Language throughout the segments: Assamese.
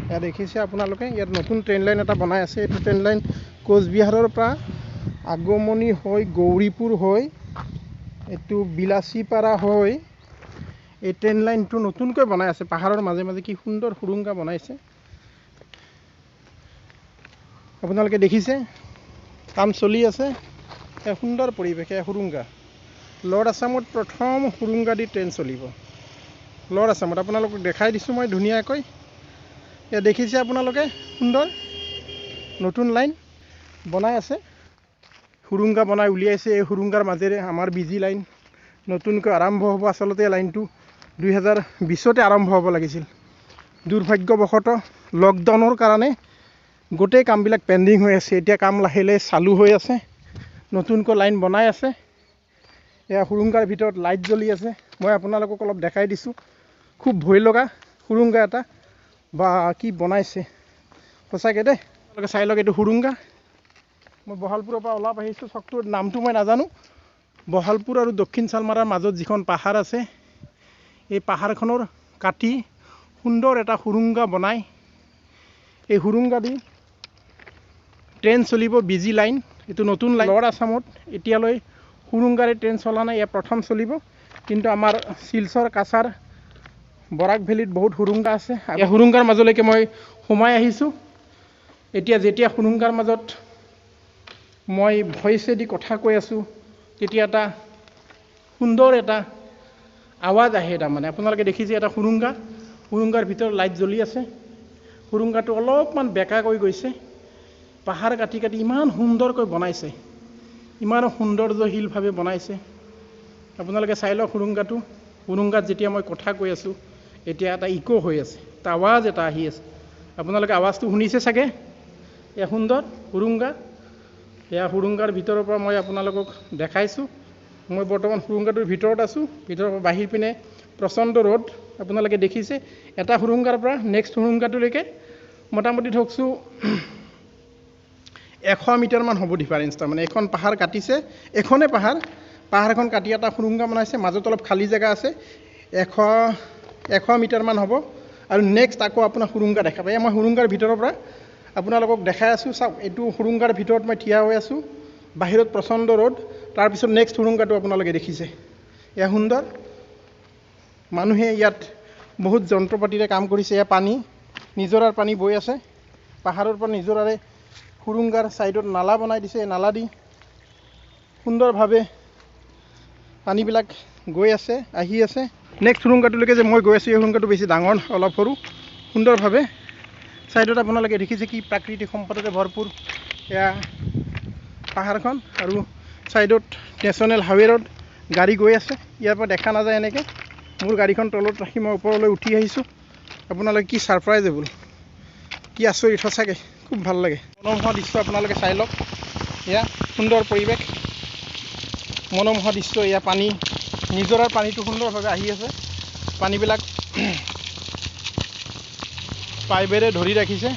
ইয়াত দেখিছে আপোনালোকে ইয়াত নতুন ট্ৰেইন লাইন এটা বনাই আছে। এইটো ট্ৰেইন লাইন কোচবিহাৰৰ পৰা আগমনী হৈ গৌৰীপুৰ হৈ এইটো বিলাচীপাৰা হৈ এই ট্ৰেইন লাইনটো নতুনকৈ বনাই আছে। পাহাৰৰ মাজে মাজে কি সুন্দৰ সুৰুঙ্গা বনাইছে আপোনালোকে দেখিছে। কাম চলি আছে। এক সুন্দৰ পৰিৱেশ। এই সুৰুঙ্গা লৱাৰ আছামত প্ৰথম সুৰুঙ্গা দি ট্ৰেইন চলিব। লৱাৰ আছামত আপোনালোকক দেখাই দিছোঁ মই ধুনীয়াকৈ। ইয়াত দেখিছে আপোনালোকে সুন্দৰ নতুন লাইন বনাই আছে। সুৰুঙ্গা বনাই উলিয়াইছে। এই সুৰুঙ্গাৰ মাজেৰে আমাৰ বিজি লাইন নতুনকৈ আৰম্ভ হ'ব। আচলতে লাইনটো 2020তে আৰম্ভ হ'ব লাগিছিল। দুৰ্ভাগ্যবশতঃ লকডাউনৰ কাৰণে গোটেই কামবিলাক পেণ্ডিং হৈ আছে। এতিয়া কাম লাহে লাহে চালু হৈ আছে। নতুনকৈ লাইন বনাই আছে। এয়া সুৰুঙ্গাৰ ভিতৰত লাইট জ্বলি আছে। মই আপোনালোকক অলপ দেখাই দিছোঁ। খুব ভয় লগা সুৰুঙ্গা এটা বা কি বনাইছে সঁচাকৈ দেই। আপোনালোকে চাই লওক এইটো সুৰুঙ্গা। মই বহালপুৰৰ পৰা ওলাব আহিছোঁ। চকটোৰ নামটো মই নাজানো। বহালপুৰ আৰু দক্ষিণ চালমাৰাৰ মাজত যিখন পাহাৰ আছে এই পাহাৰখনৰ কাটি সুন্দৰ এটা সুৰুঙ্গা বনাই এই সুৰুঙ্গা দি ট্ৰেইন চলিব। বিজি লাইন এইটো নতুন লাইন। লৱাৰ আছামত এতিয়ালৈ সুৰুঙ্গাৰে ট্ৰেইন চলা নাই। এয়া প্ৰথম চলিব। কিন্তু আমাৰ শিলচৰ কাছাৰ বৰাক ভেলীত বহুত সুৰুঙ্গা আছে। এই সুৰুঙ্গাৰ মাজলৈকে মই সোমাই আহিছোঁ। এতিয়া যেতিয়া সুৰুঙ্গাৰ মাজত মই ভইচেদি কথা কৈ আছোঁ তেতিয়া এটা সুন্দৰ এটা আৱাজ আহে। তাৰমানে আপোনালোকে দেখিছে এটা সুৰুঙ্গাৰ ভিতৰত লাইট জ্বলি আছে। সুৰুঙ্গাটো অলপমান বেঁকাকৈ গৈছে। পাহাৰ কাটি কাটি ইমান সুন্দৰকৈ বনাইছে। ইমান সৌন্দৰ্যশীলভাৱে বনাইছে। আপোনালোকে চাই লওক সুৰুঙ্গাটো। সুৰুঙ্গাত যেতিয়া মই কথা কৈ আছোঁ এতিয়া এটা ইকো হৈ আছে। এটা আৱাজ এটা আহি আছে। আপোনালোকে আৱাজটো শুনিছে চাগে। এয়া সুন্দৰ সুৰুঙ্গা। এয়া সুৰুঙ্গাৰ ভিতৰৰ পৰা মই আপোনালোকক দেখাইছোঁ। মই বৰ্তমান সুৰুঙ্গাটোৰ ভিতৰত আছোঁ। ভিতৰৰ পৰা বাহিৰ পিনে প্ৰচণ্ড ৰ'দ আপোনালোকে দেখিছে। এটা সুৰুঙ্গাৰ পৰা নেক্সট সুৰুঙ্গাটোলৈকে মোটামুটি ধৰকছোঁ 100 মিটাৰমান হ'ব ডিফাৰেঞ্চ। তাৰমানে এখন পাহাৰ কাটিছে। এখনেই পাহাৰখন কাটি এটা সুৰুঙ্গা বনাইছে। মাজত অলপ খালী জেগা আছে। 100 মিটাৰমান হ'ব আৰু নেক্সট আকৌ আপোনাৰ সুৰুঙ্গা দেখা পায়। মই সুৰুঙ্গাৰ ভিতৰৰ পৰা আপোনালোকক দেখাই আছোঁ। চাওক এইটো সুৰুঙ্গাৰ ভিতৰত মই থিয় হৈ আছোঁ। বাহিৰত প্ৰচণ্ড ৰ'দ। তাৰপিছত নেক্সট সুৰুঙ্গাটো আপোনালোকে দেখিছে। এয়া সুন্দৰ। মানুহে ইয়াত বহুত যন্ত্ৰ পাতিৰে কাম কৰিছে। এয়া পানী নিজৰাৰ পানী বৈ আছে। পাহাৰৰ পৰা নিজৰাৰে সুৰুঙ্গাৰ ছাইডত নালা বনাই দিছে। নালা দি সুন্দৰভাৱে পানীবিলাক গৈ আছে আহি আছে। নেক্সট সুৰুঙ্গাটোলৈকে যে মই গৈ আছোঁ এই সুৰুঙ্গাটো বেছি ডাঙৰ অলপ সৰু সুন্দৰভাৱে ছাইডত আপোনালোকে দেখিছে কি প্ৰাকৃতিক সম্পদৰে ভৰপূৰ। এয়া পাহাৰখন আৰু ছাইডত নেশ্যনেল হাইৱে ৰোড গাড়ী গৈ আছে। ইয়াৰ পৰা দেখা নাযায় এনেকৈ। মোৰ গাড়ীখন তলত ৰাখি মই ওপৰলৈ উঠি আহিছোঁ। আপোনালোকে কি ছাৰপ্ৰাইজেবল কি আচৰিত সঁচাকৈ খুব ভাল লাগে। মনোমোহা দৃশ্য আপোনালোকে চাই লওক। এয়া সুন্দৰ পৰিৱেশ মনোমোহা দৃশ্য। এয়া পানী নিজৰাৰ পানীটো সুন্দৰভাৱে আহি আছে। পানীবিলাক পাইপেৰে ধৰি ৰাখিছে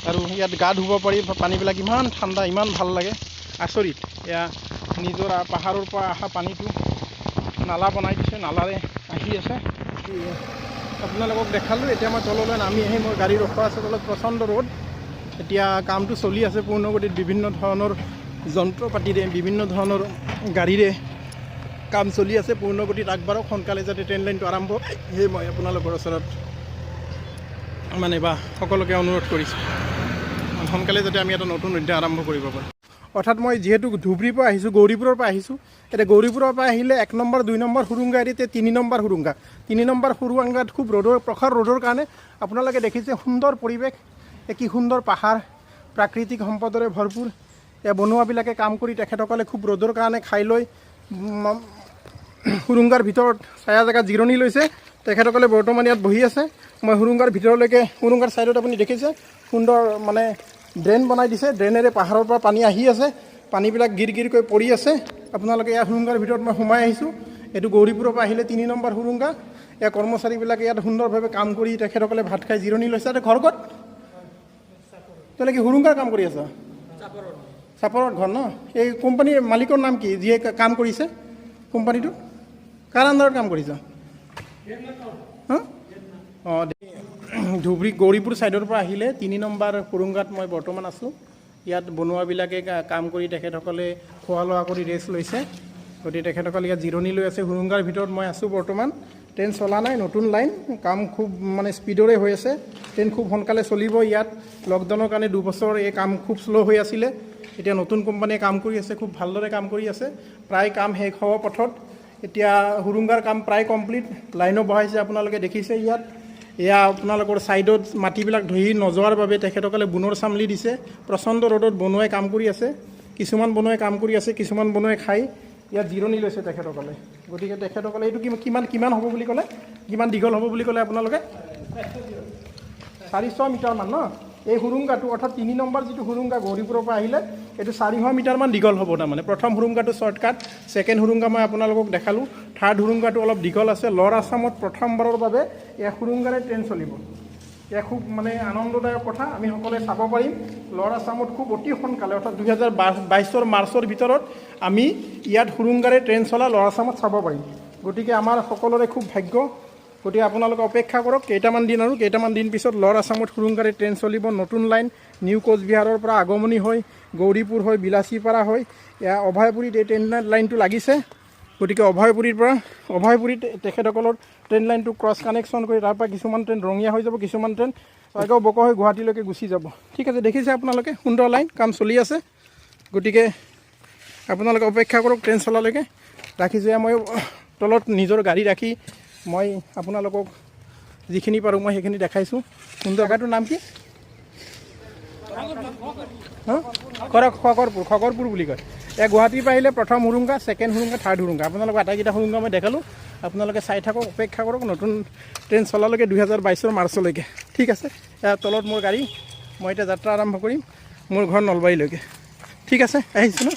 আৰু ইয়াত গা ধুব পাৰি। পানীবিলাক ইমান ঠাণ্ডা ইমান ভাল লাগে আচৰিত। এয়া নিজৰা পাহাৰৰ পৰা অহা পানীটো নালা বনাই দিছে। নালাৰে আহি আছে। আপোনালোকক দেখালোঁ। এতিয়া মই তললৈ নামি আহি মোৰ গাড়ী ৰখোৱা আছে। তলত প্ৰচণ্ড ৰ'দ। এতিয়া কামটো চলি আছে পূৰ্ণগতিত। বিভিন্ন ধৰণৰ যন্ত্ৰ পাতিৰে বিভিন্ন ধৰণৰ গাড়ীৰে কাম চলি আছে পূৰ্ণগতিত। আগবাঢ়ক সোনকালে যাতে ট্ৰেইন লাইনটো আৰম্ভ হয় সেয়ে মই আপোনালোকৰ ওচৰত মানে বা সকলোকে অনুৰোধ কৰিছোঁ সোনকালে যাতে আমি এটা নতুন অধ্যায় আৰম্ভ কৰিব পাৰোঁ। অৰ্থাৎ মই যিহেতু ধুবুৰীৰ পৰা আহিছোঁ গৌৰীপুৰৰ পৰা আহিছোঁ। এতিয়া গৌৰীপুৰৰ পৰা আহিলে 1 নম্বৰ 2 নম্বৰ সুৰুঙ্গা এৰিতে 3 নম্বৰ সুৰুঙ্গা। 3 নম্বৰ সুৰুঙ্গাত খুব প্ৰখৰ ৰ'দৰ কাৰণে আপোনালোকে দেখিছে সুন্দৰ পৰিৱেশ। কি সুন্দৰ পাহাৰ প্ৰাকৃতিক সম্পদৰে ভৰপূৰ। এয়া বনুৱাবিলাকে কাম কৰি তেখেতসকলে খুব ৰ'দৰ কাৰণে খাই লৈ সুৰুঙ্গাৰ ভিতৰত ছায়া জেগাত জিৰণি লৈছে। তেখেতসকলে বৰ্তমান ইয়াত বহি আছে। মই সুৰুঙ্গাৰ ভিতৰলৈকে সুৰুঙ্গাৰ ছাইডত আপুনি দেখিছে সুন্দৰ মানে ড্ৰেইন বনাই দিছে। ড্ৰেইনেৰে পাহাৰৰ পৰা পানী আহি আছে। পানীবিলাক গিৰগিৰকৈ পৰি আছে। আপোনালোকে ইয়াৰ সুৰুঙ্গাৰ ভিতৰত মই সোমাই আহিছোঁ। এইটো গৌৰীপুৰৰ পৰা আহিলে 3 নম্বৰ সুৰুঙ্গা। ইয়াৰ কৰ্মচাৰীবিলাকে ইয়াত সুন্দৰভাৱে কাম কৰি তেখেতসকলে ভাত খাই জিৰণি লৈছে। এতিয়া ঘৰ ক'ত? তাহলে কি সুৰুঙ্গাৰ কাম কৰি আছা? চাপৰত ঘৰ ন? এই কোম্পানীৰ মালিকৰ নাম কি যিয়ে কাম কৰিছে কোম্পানীটো? কাৰ আণ্ডাৰত কাম কৰিছা? অঁ ধুবুৰী গৌৰীপুৰ ছাইডৰ পৰা আহিলে 3 নম্বৰ সুৰুংগাত মই বৰ্তমান আছোঁ। ইয়াত বনুৱাবিলাকে কাম কৰি তেখেতসকলে খোৱা লোৱা কৰি ৰেষ্ট লৈছে। গতিকে তেখেতসকলে ইয়াত জিৰণি লৈ আছে। সুৰুংগাৰ ভিতৰত মই আছোঁ বৰ্তমান। ট্ৰেইন চলা নাই, নতুন লাইন, কাম খুব মানে স্পীডৰে হৈ আছে। ট্ৰেইন খুব সোনকালে চলিব। ইয়াত লকডাউনৰ কাৰণে 2 বছৰ এই কাম খুব শ্ল' হৈ আছিলে। এতিয়া নতুন কোম্পানীয়ে কাম কৰি আছে, খুব ভালদৰে কাম কৰি আছে। প্ৰায় কাম শেষ হ'ব পথত। এতিয়া সুৰুংগাৰ কাম প্ৰায় কমপ্লিট। লাইনো বহাইছে, আপোনালোকে দেখিছে ইয়াত। এয়া আপোনালোকৰ ছাইডত মাটিবিলাক ধৰি নোযোৱাৰ বাবে তেখেতসকলে বুনৰ চামলি দিছে। প্ৰচণ্ড ৰ'দত বনুৱাই কাম কৰি আছে। কিছুমান বনুৱাই কাম কৰি আছে, কিছুমান বনুৱাই খাই ইয়াত জিৰণি লৈছে তেখেতসকলে। গতিকে তেখেতসকলে এইটো কিমান হ'ব বুলি ক'লে, কিমান দীঘল হ'ব বুলি ক'লে আপোনালোকে? 400 মিটাৰমান ন? এই সুৰুংগাটো অৰ্থাৎ 3 নম্বৰ যিটো সুৰুংগা গৌৰীপুৰৰ পৰা আহিলে এইটো 400 মিটাৰমান দীঘল হ'ব। তাৰমানে প্ৰথম সুৰুংগাটো শ্বৰ্টকাট, ছেকেণ্ড সুৰুংগা মই আপোনালোকক দেখালোঁ। থাৰ্ড সুৰুংগাটো অলপ দীঘল আছে। লৱাৰ আছামত প্ৰথমবাৰৰ বাবে এই সুৰুংগাৰে ট্ৰেইন চলিব। এয়া খুব মানে আনন্দদায়ক কথা। আমি সকলোৱে চাব পাৰিম লৱাৰ আছামত খুব অতি সোনকালে, অৰ্থাৎ 2022 মাৰ্চৰ ভিতৰত আমি ইয়াত সুৰুংগাৰে ট্ৰেইন চলা লৱাৰ আছামত চাব পাৰিম। গতিকে আমাৰ সকলোৰে খুব ভাগ্য। গতিকে আপোনালোকে অপেক্ষা কৰক কেইটামান দিন পিছত লৱাৰ আছামত সুৰুংগাৰে ট্ৰেইন চলিব। নতুন লাইন নিউ কোচবিহাৰৰ পৰা আগমনি হৈ গৌৰীপুৰ হৈ বিলাচীপাৰা হৈ এয়া অভয়পুৰীত এই ট্ৰেইন লাইনটো লাগিছে। গতিকে অভয়পুৰীত তেখেতসকলৰ ট্ৰেইন লাইনটো ক্ৰছ কানেকশ্যন কৰি তাৰপৰা কিছুমান ট্ৰেইন ৰঙীয়া হৈ যাব, কিছুমান ট্ৰেইন আগেও বক হৈ গুৱাহাটীলৈকে গুচি যাব। ঠিক আছে, দেখিছে আপোনালোকে সুন্দৰ লাইন, কাম চলি আছে। গতিকে আপোনালোকে অপেক্ষা কৰক ট্ৰেইন চলালৈকে। ৰাখিছোঁ মই তলত নিজৰ গাড়ী ৰাখি মই আপোনালোকক যিখিনি পাৰোঁ মই সেইখিনি দেখাইছোঁ। সুন্দৰ জেগাটোৰ নাম কি? খগৰপুৰ বুলি কয়। এয়া গুৱাহাটীৰ পৰা আহিলে প্ৰথম সুৰুংগা, ছেকেণ্ড সুৰুংগা, থাৰ্ড সুৰুংগা। আপোনালোকক আটাইকেইটা সুৰুংগা মই দেখালোঁ। আপোনালোকে চাই থাকক, অপেক্ষা কৰক নতুন ট্ৰেইন চলালৈকে 2022 মাৰ্চলৈকে। ঠিক আছে, এয়া তলত মোৰ গাড়ী। মই এতিয়া যাত্ৰা আৰম্ভ কৰিম মোৰ ঘৰ নলবাৰীলৈকে। ঠিক আছে, আহিছোঁ ন?